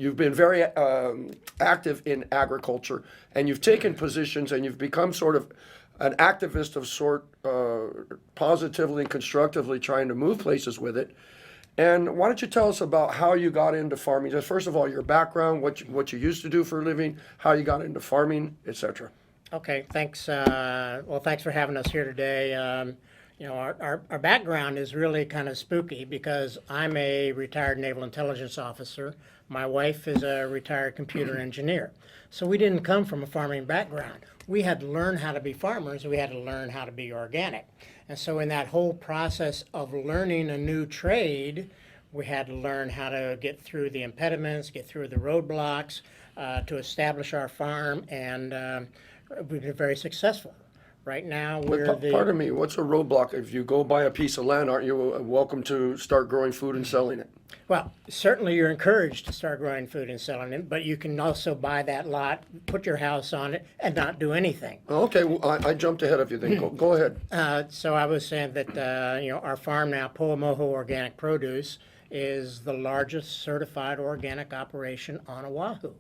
you've been very active in agriculture, and you've taken positions, and you've become sort of an activist of sort, positively and constructively trying to move places with it. And why don't you tell us about how you got into farming? Just first of all, your background, what you used to do for a living, how you got into farming, etc. Okay, thanks. Well, thanks for having us here today. Our background is really kind of spooky because I'm a retired naval intelligence officer. My wife is a retired computer engineer. So we didn't come from a farming background. We had to learn how to be farmers. We had to learn how to be organic. And so in that whole process of learning a new trade, we had to learn how to get through the impediments, get through the roadblocks, to establish our farm, and we've been very successful. Right now, Pardon me, what's a roadblock? If you go buy a piece of land, aren't you welcome to start growing food and selling it? Well, certainly you're encouraged to start growing food and selling it, but you can also buy that lot, put your house on it, and not do anything. Okay, well, I jumped ahead of you then. Go ahead. So I was saying that our farm now, Poamoho Organic Produce, is the largest certified organic operation on Oahu.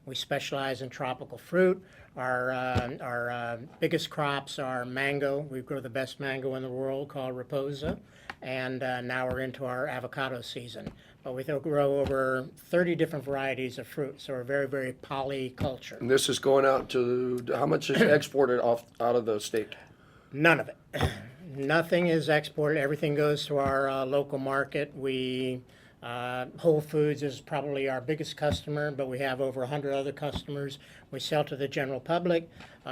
We specialize in tropical fruit. Our biggest crops are mango. We grow the best mango in the world called Raposa. And now we're into our avocado season. But we grow over 30 different varieties of fruit. So we're very, very polyculture. And this is going out to, how much is exported out of the state? None of it. Nothing is exported. Everything goes to our local market. Whole Foods is probably our biggest customer, but we have over 100 other customers. We sell to the general public,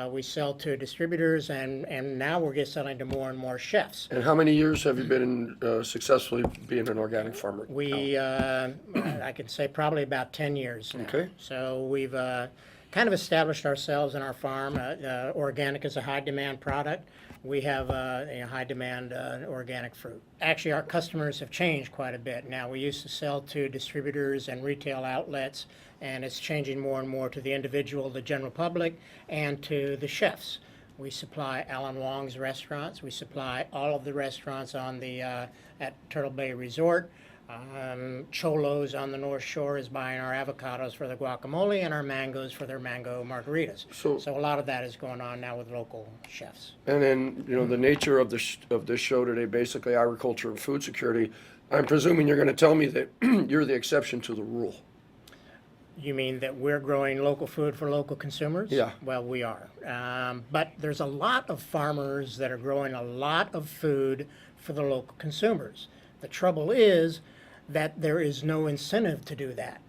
we sell to distributors, and now we're just selling to more and more chefs. And how many years have you been successfully being an organic farmer? I can say probably about 10 years now. Okay. So we've kind of established ourselves in our farm. Organic is a high demand product. We have high demand organic fruit. Actually, our customers have changed quite a bit. Now, we used to sell to distributors and retail outlets, and it's changing more and more to the individual, the general public, and to the chefs. We supply Alan Wong's restaurants. We supply all of the restaurants on the at Turtle Bay Resort. Cholo's on the North Shore is buying our avocados for the guacamole and our mangoes for their mango margaritas. So a lot of that is going on now with local chefs. And then, the nature of this show today, basically agriculture and food security, I'm presuming you're going to tell me that you're the exception to the rule. You mean that we're growing local food for local consumers? Yeah. Well, we are. But there's a lot of farmers that are growing a lot of food for the local consumers. The trouble is that there is no incentive to do that.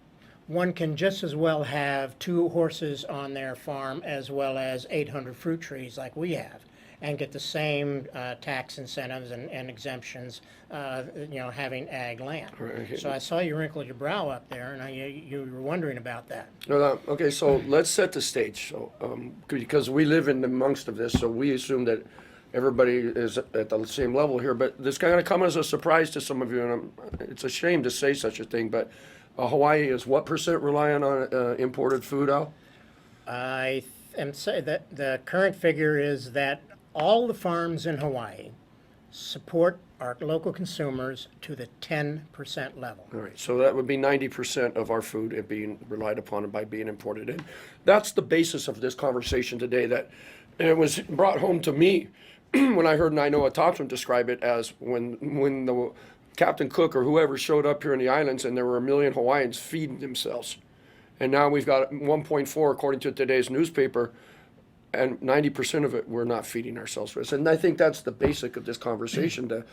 One can just as well have 2 horses on their farm as well as 800 fruit trees like we have, and get the same tax incentives and exemptions, having ag land. Right. So I saw you wrinkled your brow up there, and you were wondering about that. No, okay, so let's set the stage. So, because we live in the amongst of this, so we assume that everybody is at the same level here, but this kind of come as a surprise to some of you, and it's a shame to say such a thing, but Hawaii is what % reliant on imported food, Al? I am say that the current figure is that all the farms in Hawaii support our local consumers to the 10% level. All right, so that would be 90% of our food being relied upon by being imported in. That's the basis of this conversation today, that it was brought home to me when I heard Nainoa Thompson describe it as when the Captain Cook or whoever showed up here in the islands and there were 1 million Hawaiians feeding themselves. And now we've got 1.4 according to today's newspaper, and 90% of it we're not feeding ourselves with. And I think that's the basic of this conversation.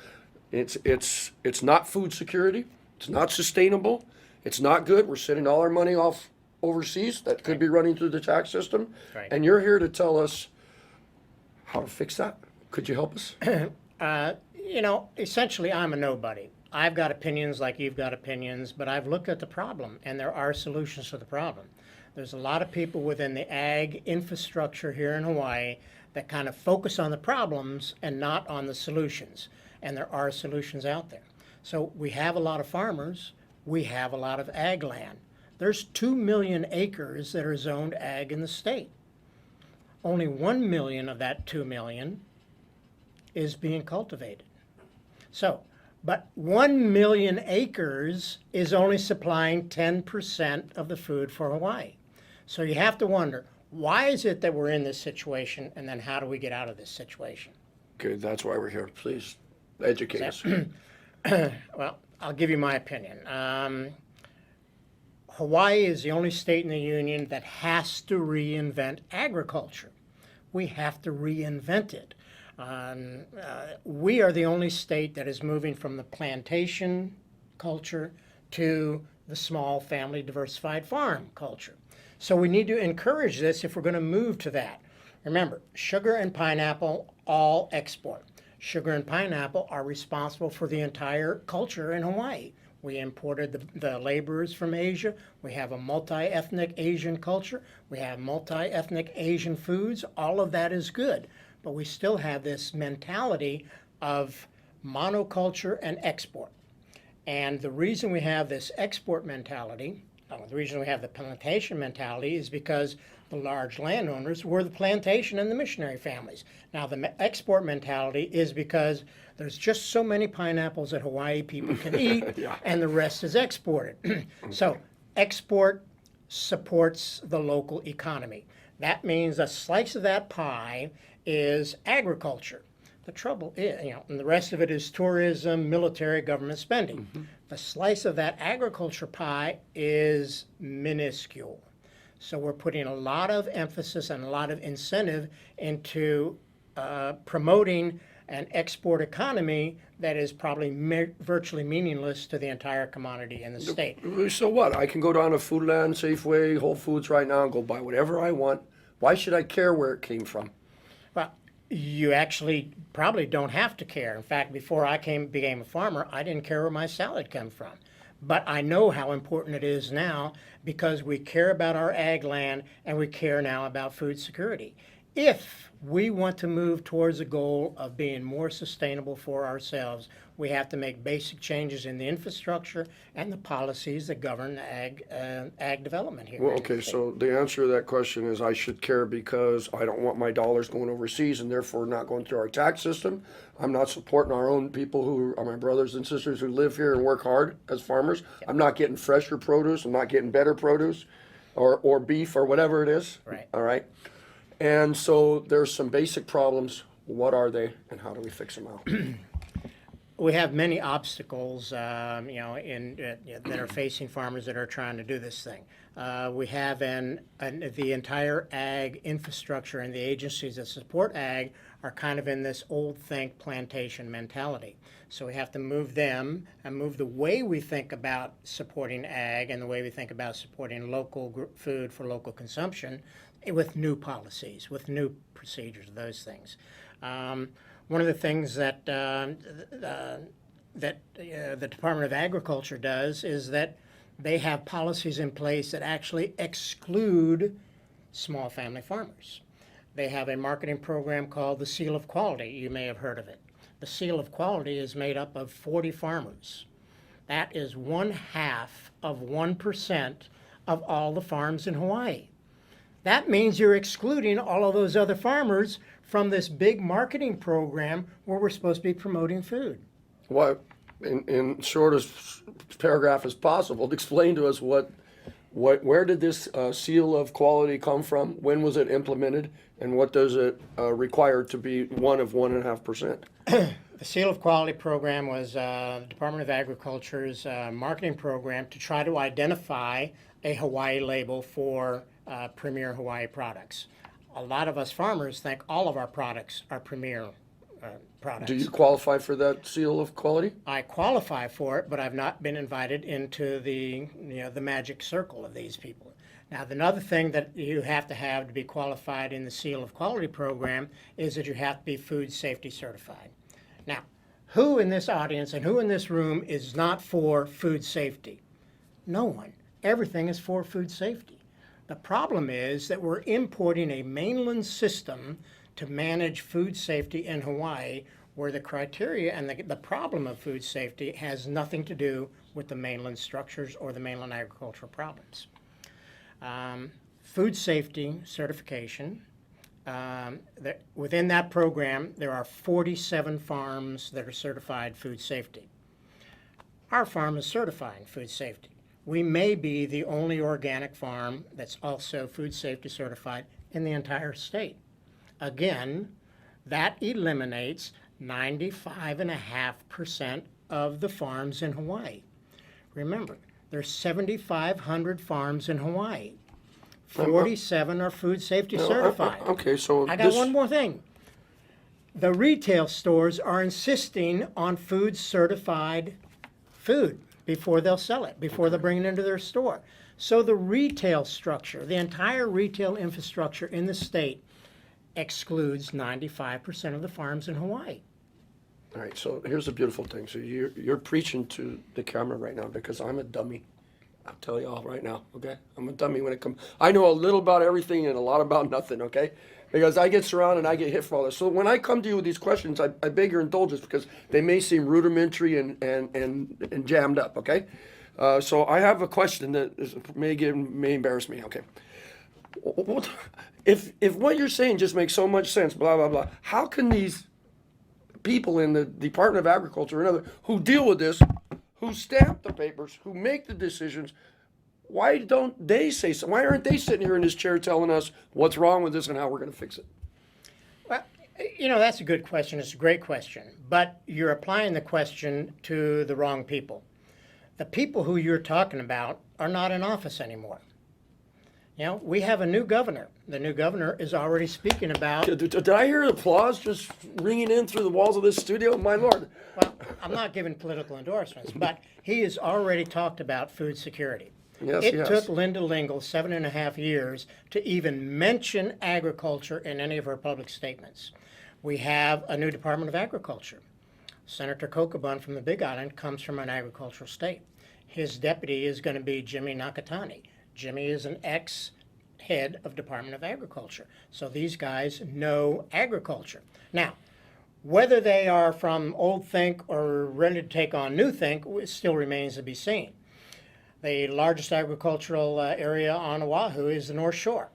It's not food security, it's not sustainable, it's not good. We're sending all our money off overseas that could be running through the tax system. Right. And you're here to tell us how to fix that. Could you help us? Essentially, I'm a nobody. I've got opinions like you've got opinions, but I've looked at the problem, and there are solutions to the problem. There's a lot of people within the ag infrastructure here in Hawaii that kind of focus on the problems and not on the solutions, and there are solutions out there. So we have a lot of farmers. We have a lot of ag land. There's 2 million acres that are zoned ag in the state. Only 1 million of that 2 million is being cultivated. So But 1 million acres is only supplying 10% of the food for Hawaii. So you have to wonder, why is it that we're in this situation, and then how do we get out of this situation? Okay, that's why we're here. Please educate us. Well, I'll give you my opinion. Hawaii is the only state in the union that has to reinvent agriculture. We have to reinvent it. We are the only state that is moving from the plantation culture to the small family diversified farm culture. So we need to encourage this if we're going to move to that. Remember, sugar and pineapple all export. Sugar and pineapple are responsible for the entire culture in Hawaii. We imported the laborers from Asia. We have a multi-ethnic Asian culture. We have multi-ethnic Asian foods. All of that is good. But we still have this mentality of monoculture and export. And the reason we have this export mentality, the reason we have the plantation mentality is because the large landowners were the plantation and the missionary families. Now the export mentality is because there's just so many pineapples that Hawaii people can eat Yeah. and the rest is exported. So export supports the local economy. That means a slice of that pie is agriculture. The trouble is, and the rest of it is tourism, military, government spending. The slice of that agriculture pie is minuscule. So we're putting a lot of emphasis and a lot of incentive into promoting an export economy that is probably virtually meaningless to the entire commodity in the state. So what? I can go down to Foodland, Safeway, Whole Foods right now and go buy whatever I want. Why should I care where it came from? Well, you actually probably don't have to care. In fact, before I became a farmer, I didn't care where my salad came from. But I know how important it is now because we care about our ag land and we care now about food security. If we want to move towards a goal of being more sustainable for ourselves, we have to make basic changes in the infrastructure and the policies that govern ag development here. Well, okay, so the answer to that question is I should care because I don't want my dollars going overseas and therefore not going through our tax system. I'm not supporting our own people who are my brothers and sisters who live here and work hard as farmers. I'm not getting fresher produce. I'm not getting better produce or beef or whatever it is. Right. All right. And so there's some basic problems. What are they and how do we fix them out? We have many obstacles, that are facing farmers that are trying to do this thing. We have the entire ag infrastructure and the agencies that support ag are kind of in this old think plantation mentality. So we have to move them and move the way we think about supporting ag and the way we think about supporting local food for local consumption with new policies, with new procedures, those things. One of the things that the Department of Agriculture does is that they have policies in place that actually exclude small family farmers. They have a marketing program called the Seal of Quality. You may have heard of it. The Seal of Quality is made up of 40 farmers. That is 0.5% of all the farms in Hawaii. That means you're excluding all of those other farmers from this big marketing program where we're supposed to be promoting food. What, in short as paragraph as possible, explain to us where did this seal of quality come from? When was it implemented? And what does it require to be one of 1.5%? The Seal of Quality program was Department of Agriculture's marketing program to try to identify a Hawaii label for premier Hawaii products. A lot of us farmers think all of our products are premier products. Do you qualify for that seal of quality? I qualify for it, but I've not been invited into the magic circle of these people. Now, another thing that you have to be qualified in the Seal of Quality program is that you have to be food safety certified. Now, who in this audience and who in this room is not for food safety? No one. Everything is for food safety. The problem is that we're importing a mainland system to manage food safety in Hawaii where the criteria and the problem of food safety has nothing to do with the mainland structures or the mainland agricultural problems. Food safety certification, within that program there are 47 farms that are certified food safety. our farm is certifying food safety. We may be the only organic farm that's also food safety certified in the entire state. Again, that eliminates 95.5% of the farms in Hawaii. Remember, there's 7,500 farms in Hawaii. 47 are food safety certified. Okay, so I got one more thing. The retail stores are insisting on food certified food before they'll sell it, before they'll bring it into their store. So the retail structure, the entire retail infrastructure in the state excludes 95% of the farms in Hawaii. All right, so here's the beautiful thing. So you're preaching to the camera right now because I'm a dummy. I'll tell you all right now, okay? I'm a dummy when it comes. I know a little about everything and a lot about nothing, okay? Because I get surrounded and I get hit for all this. So when I come to you with these questions, I beg your indulgence because they may seem rudimentary and jammed up, okay? So I have a question that may embarrass me, okay? If what you're saying just makes so much sense, blah, blah, blah, how can these people in the Department of Agriculture and other who deal with this, who stamp the papers, who make the decisions, why don't they say so? Why aren't they sitting here in this chair telling us what's wrong with this and how we're going to fix it? Well, that's a good question. It's a great question. But you're applying the question to the wrong people. The people who you're talking about are not in office anymore. We have a new governor. The new governor is already speaking about... Did I hear applause just ringing in through the walls of this studio? My Lord. Well, I'm not giving political endorsements, but he has already talked about food security. Yes, It took Linda Lingle 7.5 years to even mention agriculture in any of her public statements. We have a new Department of Agriculture. Senator Kokobun from the Big Island comes from an agricultural state. His deputy is going to be Jimmy Nakatani. Jimmy is an ex-head of Department of Agriculture. So these guys know agriculture. Now, whether they are from old think or ready to take on new think still remains to be seen. The largest agricultural area on Oahu is the North Shore.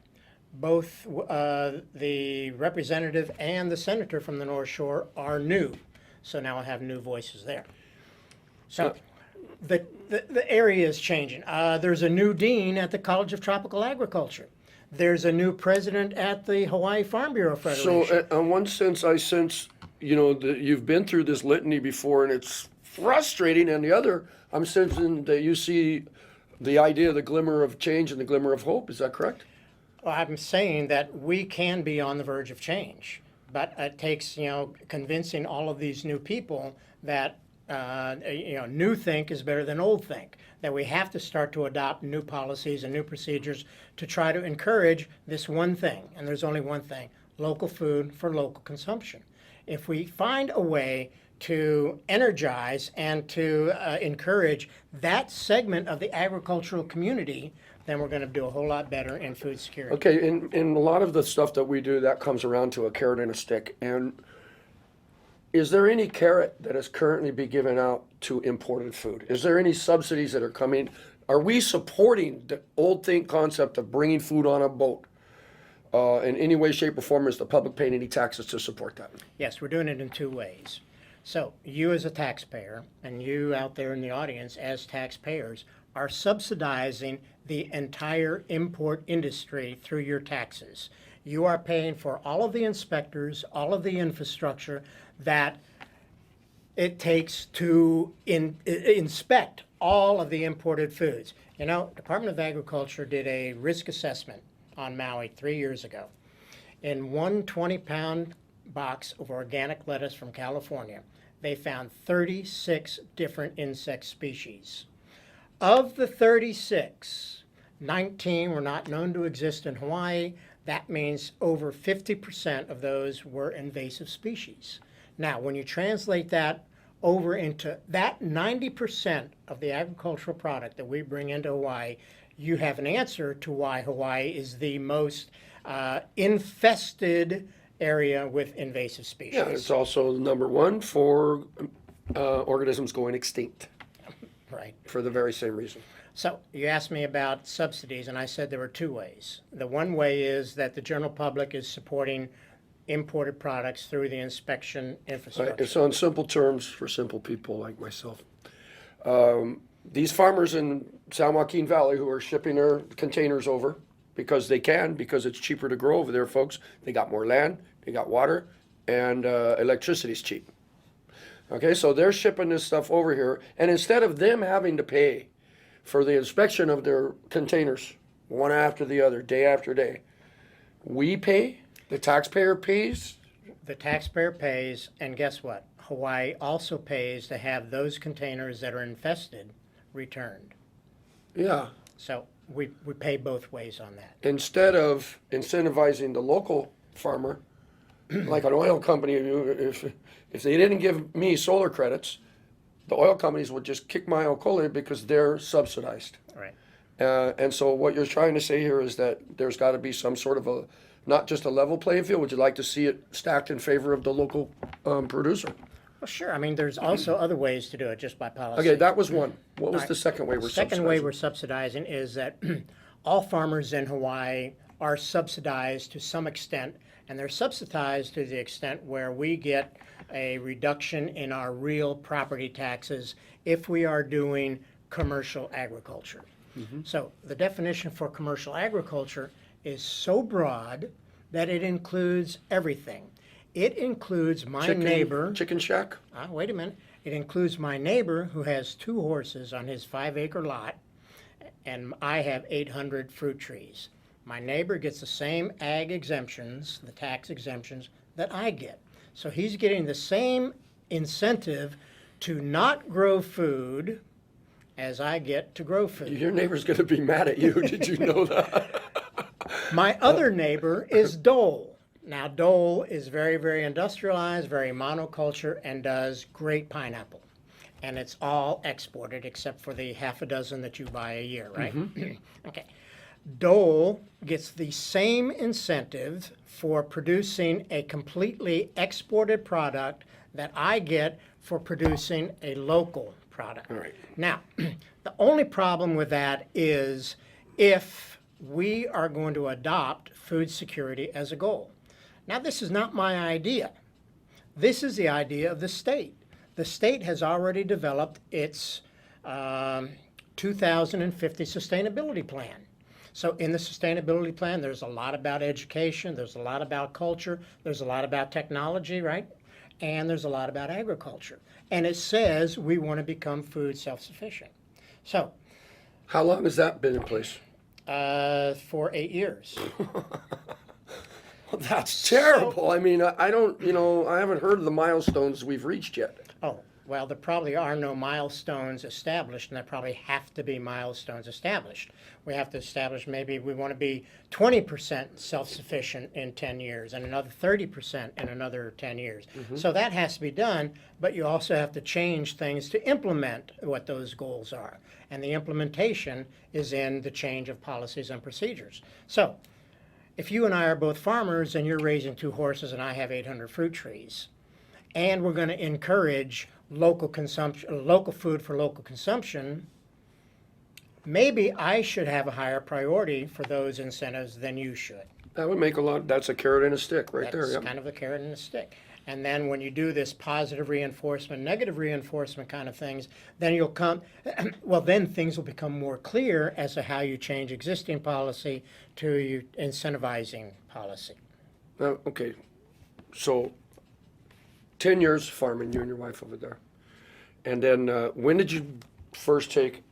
Both the representative and the senator from the North Shore are new. So now I have new voices there. So the area is changing. There's a new dean at the College of Tropical Agriculture. There's a new president at the Hawaii Farm Bureau Federation. So in one sense, I sense, that you've been through this litany before and it's frustrating. And the other, I'm sensing that you see the idea, the glimmer of change and the glimmer of hope. Is that correct? Well, I'm saying that we can be on the verge of change, but it takes, convincing all of these new people that, new think is better than old think, that we have to start to adopt new policies and new procedures to try to encourage this one thing, and there's only one thing, local food for local consumption. If we find a way to energize and to encourage that segment of the agricultural community, then we're going to do a whole lot better in food security. Okay, in a lot of the stuff that we do, that comes around to a carrot and a stick. And is there any carrot that is currently being given out to imported food? Is there any subsidies that are coming? Are we supporting the old think concept of bringing food on a boat? In any way, shape, or form, is the public paying any taxes to support that? Yes, we're doing it in two ways. So you as a taxpayer and you out there in the audience as taxpayers are subsidizing the entire import industry through your taxes. You are paying for all of the inspectors, all of the infrastructure that it takes to inspect all of the imported foods. Department of Agriculture did a risk assessment on Maui 3 years ago. In one 20-pound box of organic lettuce from California, they found 36 different insect species. Of the 36, 19 were not known to exist in Hawaii. That means over 50% of those were invasive species. Now, when you translate that over into that 90% of the agricultural product that we bring into Hawaii, you have an answer to why Hawaii is the most infested area with invasive species. Yeah, it's also number one for organisms going extinct. Right. For the very same reason. So you asked me about subsidies, and I said there were two ways. The one way is that the general public is supporting imported products through the inspection infrastructure. So in simple terms, for simple people like myself, These farmers in San Joaquin Valley who are shipping their containers over because they can, because it's cheaper to grow over there, folks. They got more land, they got water, and electricity's cheap. Okay, so they're shipping this stuff over here, and instead of them having to pay for the inspection of their containers, one after the other, day after day, we pay, the taxpayer pays. The taxpayer pays, and guess what? Hawaii also pays to have those containers that are infested returned. Yeah. So we pay both ways on that. Instead of incentivizing the local farmer, like an oil company, if they didn't give me solar credits, the oil companies would just kick my Ocolee because they're subsidized. Right. And so what you're trying to say here is that there's got to be some sort of a, not just a level playing field. Would you like to see it stacked in favor of the local producer? Well, sure. I mean, there's also other ways to do it just by policy. Okay, that was one. What was All the right. second way we're subsidizing? Second way we're subsidizing is that all farmers in Hawaii are subsidized to some extent, and they're subsidized to the extent where we get a reduction in our real property taxes if we are doing commercial agriculture. So the definition for commercial agriculture is so broad that it includes everything. It includes my neighbor. Chicken shack? Wait a minute. It includes my neighbor who has 2 horses on his 5-acre lot, and I have 800 fruit trees. My neighbor gets the same ag exemptions, the tax exemptions, that I get. So he's getting the same incentive to not grow food as I get to grow food. Your neighbor's going to be mad at you. Did you know that? My other neighbor is Dole. Now, Dole is very, very industrialized, very monoculture, and does great pineapple. And it's all exported except for the half a dozen that you buy a year, right? Okay. Dole gets the same incentive for producing a completely exported product that I get for producing a local product. All right. Now, the only problem with that is if we are going to adopt food security as a goal. Now, this is not my idea. This is the idea of the state. The state has already developed its 2050 sustainability plan. So in the sustainability plan, there's a lot about education, there's a lot about culture, there's a lot about technology, right? And there's a lot about agriculture. And it says we want to become food self-sufficient. So, How long has that been in place? for 8 years. That's terrible. I mean, I don't, I haven't heard of the milestones we've reached yet. Oh, well, there probably are no milestones established, and there probably have to be milestones established. We have to establish maybe we want to be 20% self-sufficient in 10 years and another 30% in another 10 years. So that has to be done, but you also have to change things to implement what those goals are. And the implementation is in the change of policies and procedures. So if you and I are both farmers and you're raising 2 horses and I have 800 fruit trees, and we're going to encourage local consumption, local food for local consumption, maybe I should have a higher priority for those incentives than you should. That would make a lot, that's a carrot and a stick right there. That's Yep. kind of the carrot and the stick. And then when you do this positive reinforcement, negative reinforcement kind of things, then you'll come, well, then things will become more clear as to how you change existing policy to you incentivizing policy. Okay, so 10 years farming, you and your wife over there. And then when did you first take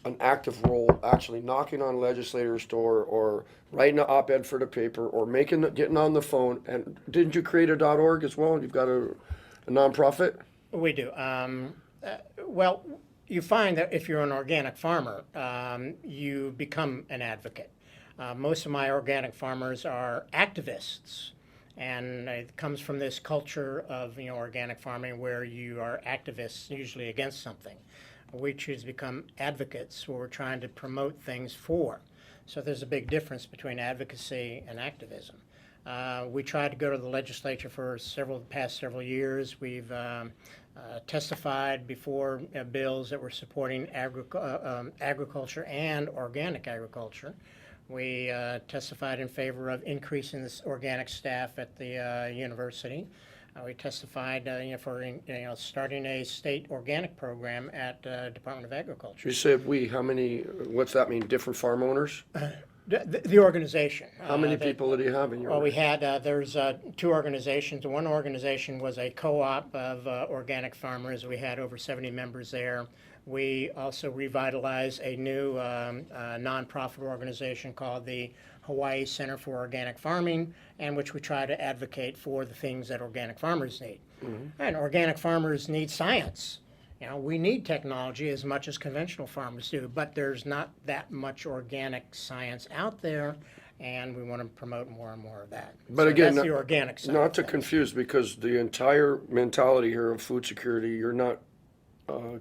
an active role, actually knocking on legislators' door or writing an op-ed for the paper or getting on the phone? And didn't you create a .org as well? You've got a nonprofit? We do. Well, you find that if you're an organic farmer, you become an advocate. Most of my organic farmers are activists. And it comes from this culture of organic farming where you are activists usually against something. We choose to become advocates where we're trying to promote things for. So there's a big difference between advocacy and activism. We tried to go to the legislature for the past several years. We've testified before bills that were supporting agriculture and organic agriculture. We testified in favor of increasing this organic staff at the university. We testified, for starting a state organic program at Department of Agriculture. You said we, how many, what's that mean, different farm owners? The organization. How many people did you have in your? Well, we had, there's two organizations. One organization was a co-op of organic farmers. We had over 70 members there. We also revitalized a new nonprofit organization called the Hawaii Center for Organic Farming, and which we try to advocate for the things that organic farmers need. And organic farmers need science. We need technology as much as conventional farmers do, but there's not that much organic science out there, and we want to promote more and more of that. But So again, that's the organic side. Not to confuse, because the entire mentality here of food security, you're not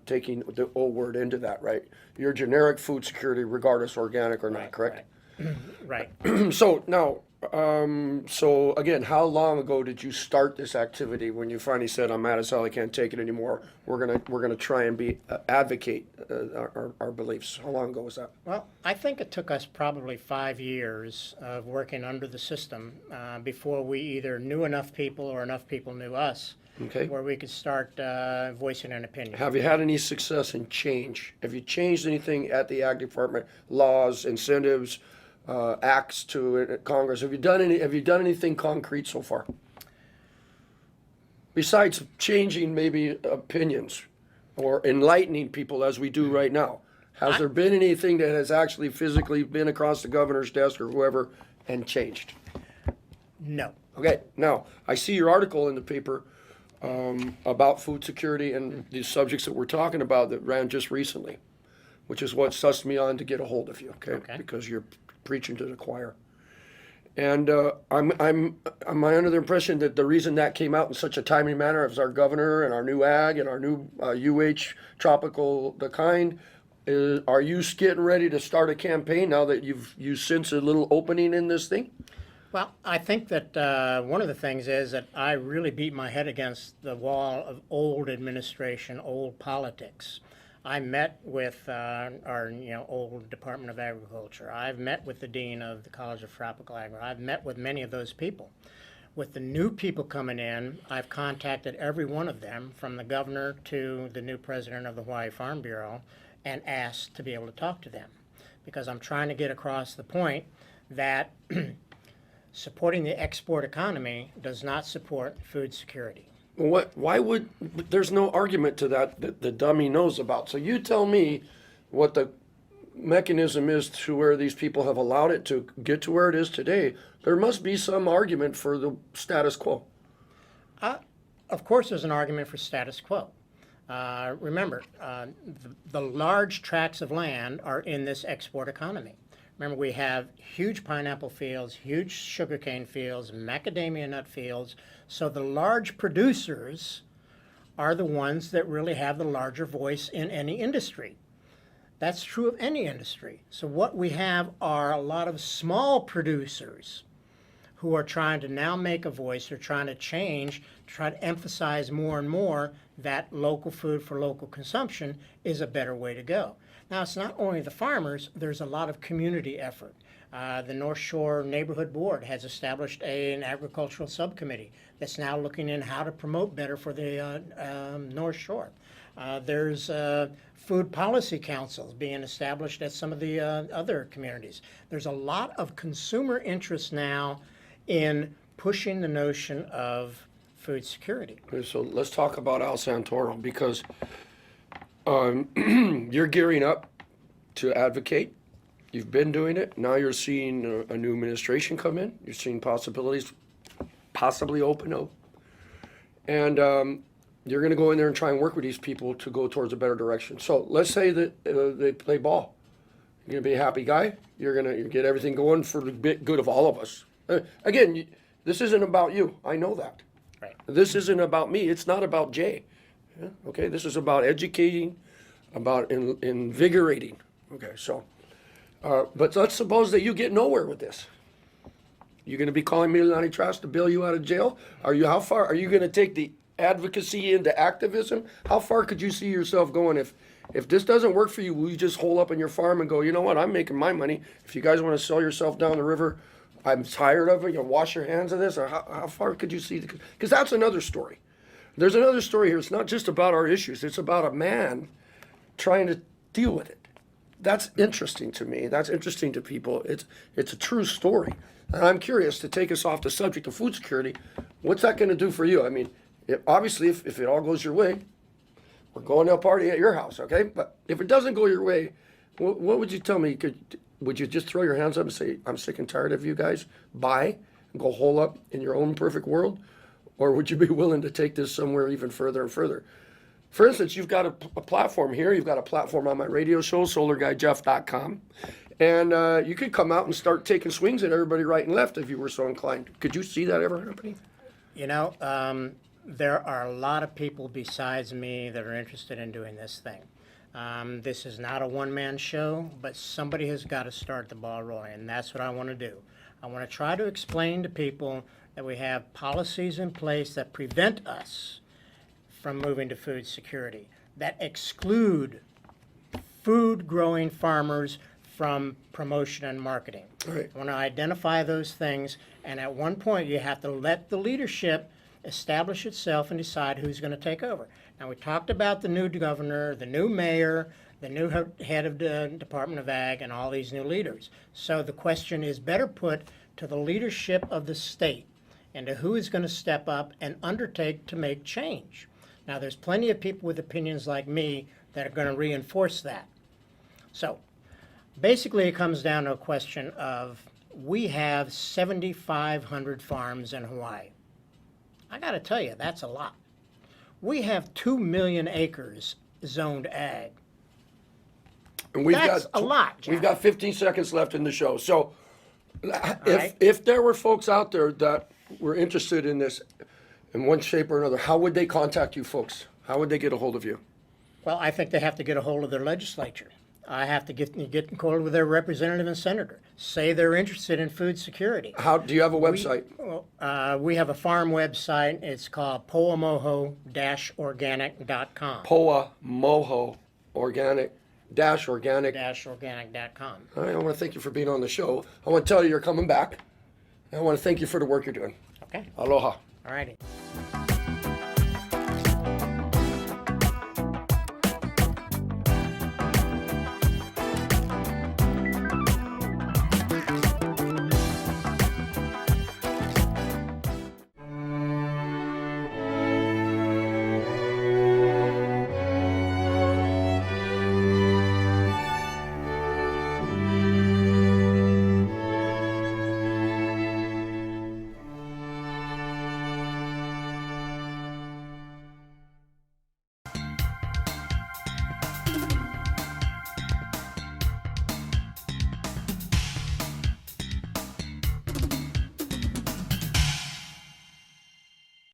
taking the old word into that, right? You're generic food security regardless organic or not, correct? Right. So now, so again, how long ago did you start this activity when you finally said, I'm mad as hell, I can't take it anymore? We're gonna try and advocate our beliefs. How long ago was that? Well, I think it took us probably 5 years of working under the system before we either knew enough people or enough people knew us, Okay. where we could start voicing an opinion. Have you had any success in change? Have you changed anything at the Ag Department? Laws, incentives, acts to Congress? Have you done anything concrete so far? Besides changing maybe opinions or enlightening people as we do right now, has there been anything that has actually physically been across the governor's desk or whoever and changed? No. Okay, now I see your article in the paper about food security and the subjects that we're talking about that ran just recently, which is what sussed me on to get a hold of you, okay? Because you're preaching to the choir. And I'm under the impression that the reason that came out in such a timely manner is our governor and our new ag and our new tropical, the kind. Are you getting ready to start a campaign now that you sense a little opening in this thing? Well, I think that one of the things is that I really beat my head against the wall of old administration, old politics. I met with our old Department of Agriculture. I've met with the Dean of the College of Tropical Agriculture. I've met with many of those people. With the new people coming in, I've contacted every one of them, from the governor to the new president of the Hawaii Farm Bureau, and asked to be able to talk to them. Because I'm trying to get across the point that supporting the export economy does not support food security. Why would, there's no argument to that the dummy knows about. So you tell me what the mechanism is to where these people have allowed it to get to where it is today. There must be some argument for the status quo. Of course there's an argument for status quo. Remember, the large tracts of land are in this export economy. Remember, we have huge pineapple fields, huge sugarcane fields, macadamia nut fields. So the large producers are the ones that really have the larger voice in any industry. That's true of any industry. So what we have are a lot of small producers who are trying to now make a voice. They're trying to change, try to emphasize more and more that local food for local consumption is a better way to go. Now, it's not only the farmers, there's a lot of community effort. The North Shore Neighborhood Board has established an agricultural subcommittee that's now looking in how to promote better for the North Shore. There's food policy councils being established at some of the other communities. There's a lot of consumer interest now in pushing the notion of food security. Okay, so let's talk about Al Santoro, because you're gearing up to advocate. You've been doing it. Now you're seeing a new administration come in. You're seeing possibilities possibly open up. And you're going to go in there and try and work with these people to go towards a better direction. So let's say that they play ball. You're going to be a happy guy. You're going to get everything going for the good of all of us. Again, this isn't about you. I know that. Right. This isn't about me. It's not about Jay. Yeah? Okay, this is about educating, about invigorating. Okay, so, but let's suppose that you get nowhere with this. You're going to be calling me Lonnie Trask to bail you out of jail? How far are you going to take the advocacy into activism? How far could you see yourself going if this doesn't work for you? Will you just hole up in your farm and go, you know what, I'm making my money. If you guys want to sell yourself down the river, I'm tired of it. You wash your hands of this, or how far could you see? Because that's another story. There's another story here. It's not just about our issues. It's about a man trying to deal with it. That's interesting to me. That's interesting to people. It's a true story. And I'm curious, to take us off the subject of food security, what's that going to do for you? I mean, obviously, if it all goes your way, we're going to a party at your house, okay? But if it doesn't go your way, what would you tell me? Would you just throw your hands up and say, I'm sick and tired of you guys, bye, and go hole up in your own perfect world? Or would you be willing to take this somewhere even further and further? For instance, you've got a platform here. You've got a platform on my radio show, SolarGuyJeff.com. And you could come out and start taking swings at everybody right and left if you were so inclined. Could you see that ever happening? You know, there are a lot of people besides me that are interested in doing this thing. This is not a one-man show, but somebody has got to start the ball rolling, and that's what I want to do. I want to try to explain to people that we have policies in place that prevent us from moving to food security, that exclude food-growing farmers from promotion and marketing. Right. I want to identify those things, and at one point you have to let the leadership establish itself and decide who's going to take over. Now, we talked about the new governor, the new mayor, the new head of the Department of Ag, and all these new leaders. So the question is better put to the leadership of the state and to who is going to step up and undertake to make change. Now, there's plenty of people with opinions like me that are going to reinforce that. So basically, it comes down to a question of, we have 7,500 farms in Hawaii. I got to tell you, that's a lot. We have 2 million acres zoned ag. And That's a lot, John. We've got 15 seconds left in the show. So if there were folks out there that were interested in this in one shape or another, how would they contact you folks? How would they get a hold of you? Well, I think they have to get a hold of their legislature. I have to get in hold with their representative and senator. Say they're interested in food security. How do you have a website? We have a farm website. It's called Poamoho-organic.com. Poamoho organic-organic. Organic.com. All right, I want to thank you for being on the show. I want to tell you you're coming back. And I want to thank you for the work you're doing. Okay. Aloha. All righty.